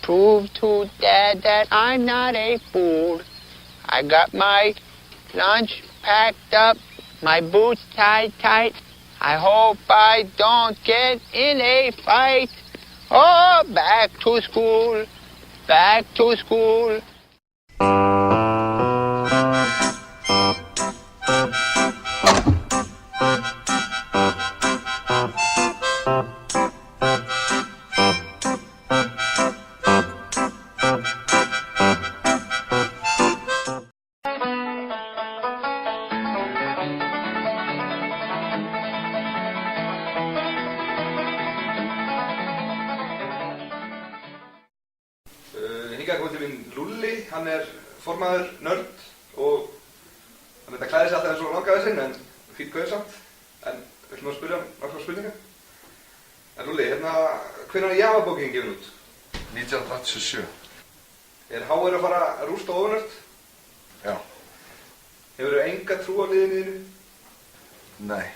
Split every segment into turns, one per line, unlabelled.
prove to Dad that I'm not a fool. I got my lunch packed up, my boots tied tight. I hope I don't get in a fight. Oh, back to school, back to school.
Hingað komið til minn Lúlli, hann formaður nörd og hann klæði sig alltaf eins og langaði sinn en fínn gauð samt. En við ætlum að spyrja nokkrar spurningar. En Lúlli, hvenær Java-bókin gefin út?
1987.
HR að fara að rústa ofurnörd?
Já.
Hefurðu enga trú á liðinu þínu?
Nei.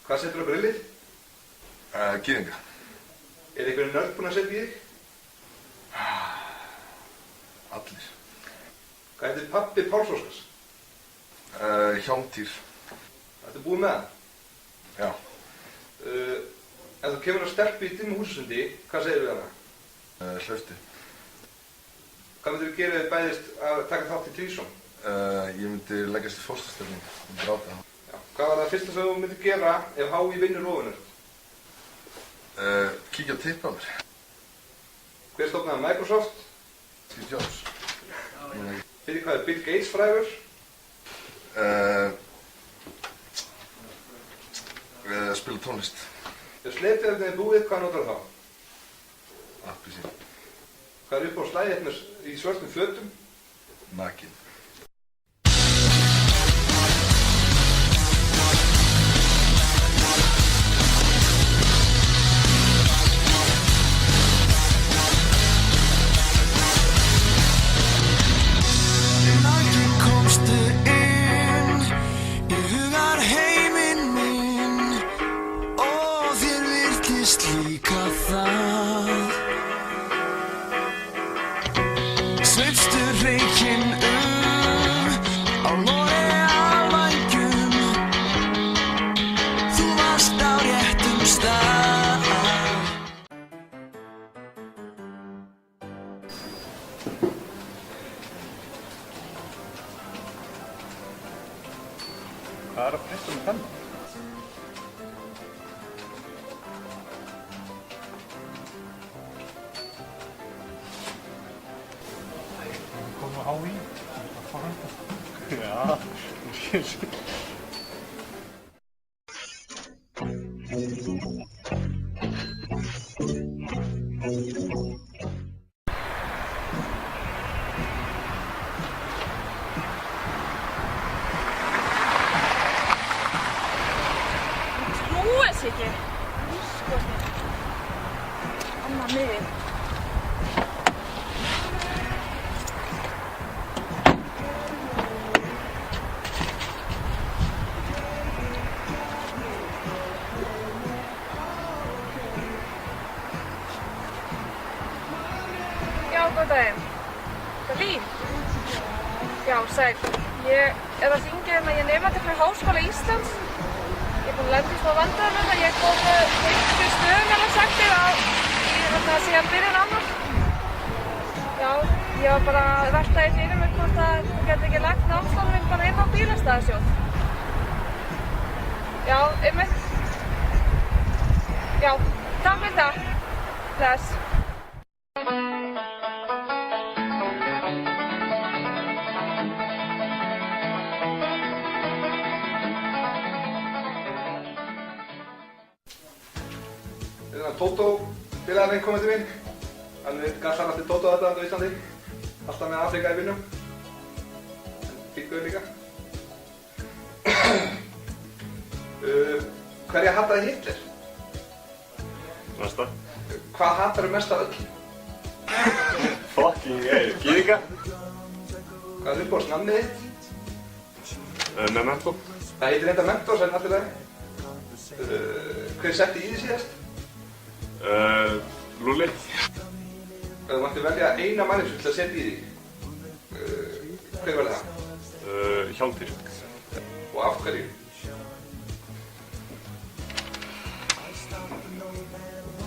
Hvað setur á grillið?
Gyðinga.
Einhverjum nörd búinn að setja í þig?
Allir.
Hvað heitir pabbi Páls Óskars?
Hjálmtýr.
Ertu búinn með hann?
Já.
Ef þú kemur að stelpu í dimmu húsasundi, hvað segir við hana?
Hlaustu.
Hvað myndir þú gera ef þið bæðist að taka þátt í Trísson?
Ég myndi leggjast í fósturstellingu og gráta hann.
Já. Hvað var það fyrsta sem þú myndir gera ef HÍ vinnur ofurnörd?
Kíkja á tippa á mér.
Hver stofnaði Microsoft?
Steve Jobs.
Fyrir hvað Bill Gates frægur?
Spila tónlist.
Ef sleipefnið búið, hvað notar þá?
Appelsín.
Hvað upp á slæðið í svörtum fötum?
Nakin.
Sveifstu reykinn á L'Oreal-vængjum. Þú varst á réttum stað.
Hvað að frétta með þennan? HÍ? Já, þú sér.
Trúi þess ekki. Lífskotni. Annað miðið. Góðan daginn. Það er Lín. Já, sæl. Ég að hringja hérna, ég er nemandi fyrir Háskóla Íslands. Ég er búin að lenda í smá vandræðum með það. Ég kom fyrir stöðumælasektir síðan byrjun annars. Já, ég var bara að velta því fyrir mig hvort að þú getur ekki lagt námslán minn bara inn á bílastæðasjóð. Já, einmitt. Já, takk fyrir það. Bless.
Tótó félaginn komið til mín. Hann gassan allir Tótó þetta á Íslandi. Alltaf með Afrika í vinnum. En fínn gauð líka. Hverja hataði Hitler?
Næsta.
Hvað hatarðu mest af öll?
Fucking gyðinga.
Hvað er uppáhaldsnafnið þitt?
Memento.
Það heitir enda Mentos en allir lagi. Hver setti í því síðast?
Lúlli.
Ef þú mættir velja eina manneskju til að setja í þig, hver verður það?
Hjálmtýr.
Og af hverju?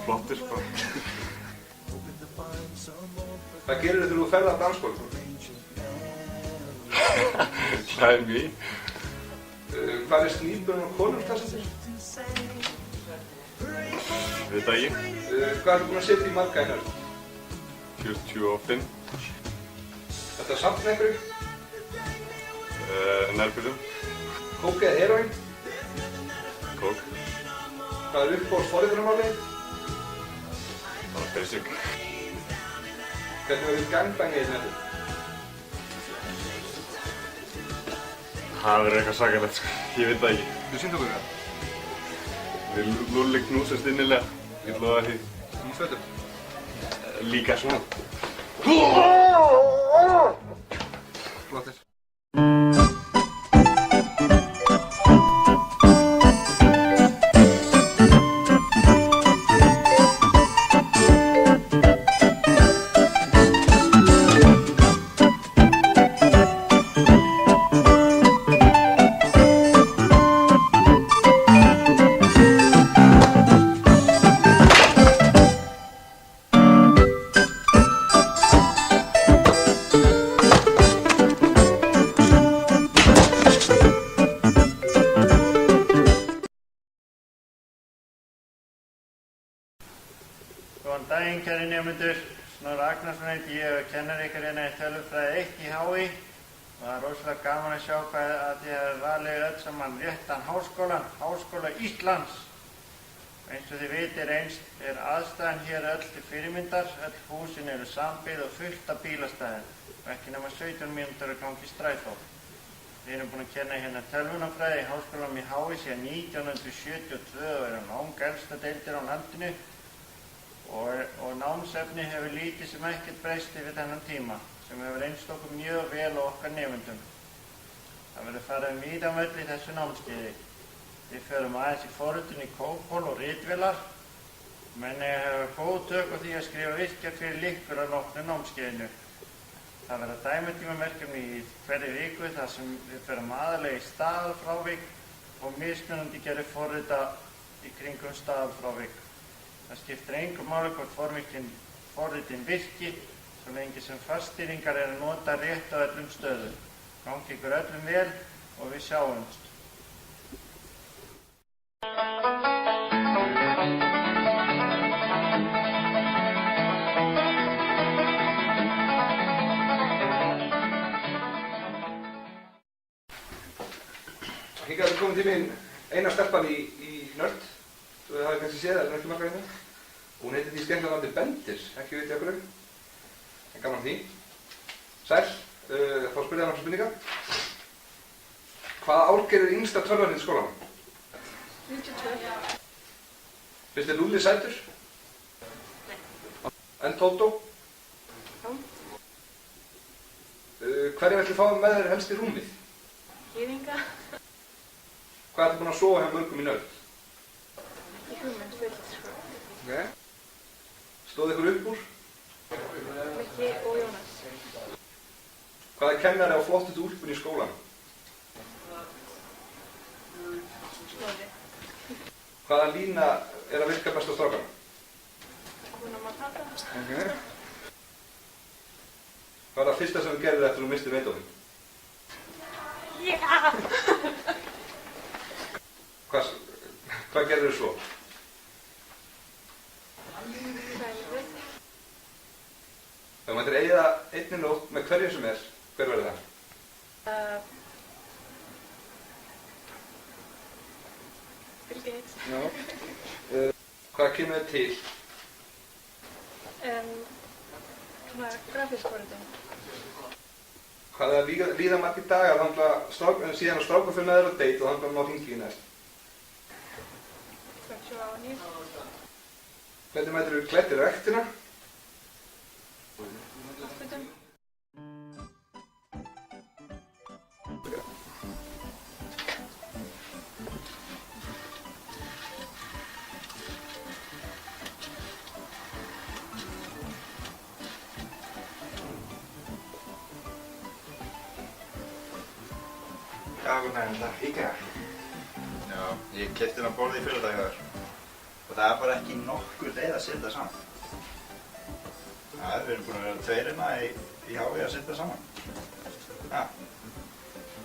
Flottur, bara.
Hvað gerir þegar þú ferð á dansskóla?
Hlæðir mig í.
Hvað er snýpurinn og konungstastur?
Veit það ekki.
Hvað ertu búinn að setja í marga í nörd?
45.
Þetta er samt með einhverju?
Nærbyrjum.
Kók eða heroín?
Kók.
Hvað er uppbóðs forritunarmálið?
Bara basic.
Hvernig verður gangbangið í þetta?
Það verður eitthvað sakalegt, sko. Ég veit það ekki.
Þú sýndu okkur það?
Við Lúlli knúsast innilega. Ég lofa því.
Í fötum?
Líka svona.
Flottir.
Góðan daginn, kæri nemendur. Snorri Agnarsson heiti ég og kennar ykkur hérna í tölvufræði 1 í HÍ. Það er rosalega gaman að sjá hvað að þið hefur valið öll saman réttan háskólan, Háskóla Íslands. Eins og þið vitir er aðstæðan hér öll til fyrirmyndar. Öll húsin eru sambyggð og fullt af bílastæðum og ekki nema 17 mínútur að gangi strætó. Við erum búin að kenna hérna tölvunarfræði í Háskólanum í HÍ síðan 1972 og erum langelsta deildir á landinu. Og námsefni hefur lítið sem ekkert breyst yfir þennan tíma, sem hefur reynst okkur mjög vel og okkar nemendum. Það verður farið víða völl í þessu námskeiði. Við förum aðeins í forritun í kókból og ritvélar, menn hefur góð tök á því að skrifa virkjar fyrir líkur á loknu námskeiðinu. Það verða dæmitímaverkefni í hverri viku þar sem við förum aðalega í staðalfrávik og mismunandi gerir forrita í kringum staðalfrávik. Það skiptir engu máli hvort forritin virki, svo lengi sem faststýringar eru að nota rétt á öllum stöðum. Gangi ykkur öllum vel og við sjáumst.
Hingað er komin til mín eina stelpan í nörd. Þú hafið kannski séð það, er ekki margar hérna. Hún heitir því skemmtilega nafni Bendir, ekki veit ég af hverju. En gaman því. Sæl, þá spyrir það nokkra spurningar. Hvaða ár gerir yngsta tölvan í skólanum?
92.
Finnst þér Lúlli sætur? Nei. En Tótó?
Já.
Hverju ætli fáum með þér helst í rúmið?
Gyðinga.
Hvað ertu búin að sofa hjá mörgum í nörd?
Ekki hugmynd, fullt, sko.
Ok. Stóð ykkur upp úr?
Mikki og Jónas.
Hvaða kennari á flottustu úlpun í skólanum?
Snorri.
Hvaða lína er að virka best á strákana?
Hakuna Matata.
Ok. Hvað er það fyrsta sem þú gerðir eftir að þú mistir Beethoven?
Já!
Hvað gerðir þú svo?
Hverfið.
Ef þú mættir eyða einni nótt með hverju sem er, hver verður það?
Bill Gates.
Já. Hvað kemur þið til?
Svona grafískforritun.
Hvað er að líða margir dagar síðan að strákur fyrir með þér á date og hann bara má hringi í næst?
29.
Hvernig mættir þú klættir rektina?
Náttfötum.
Já, hvernig er þetta? IKEA? Já, ég keypti hérna borðið í fyrradag hjá þér. Og það er bara ekki nokkur leið að setja saman. Já, við erum búin að vera tveir hérna í HÍ að setja saman. Já.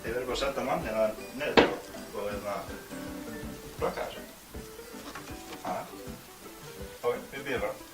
Þið verðum bara að setja mann hérna niður og hérna plugga þessu. Já. Ok, við bíðum bara.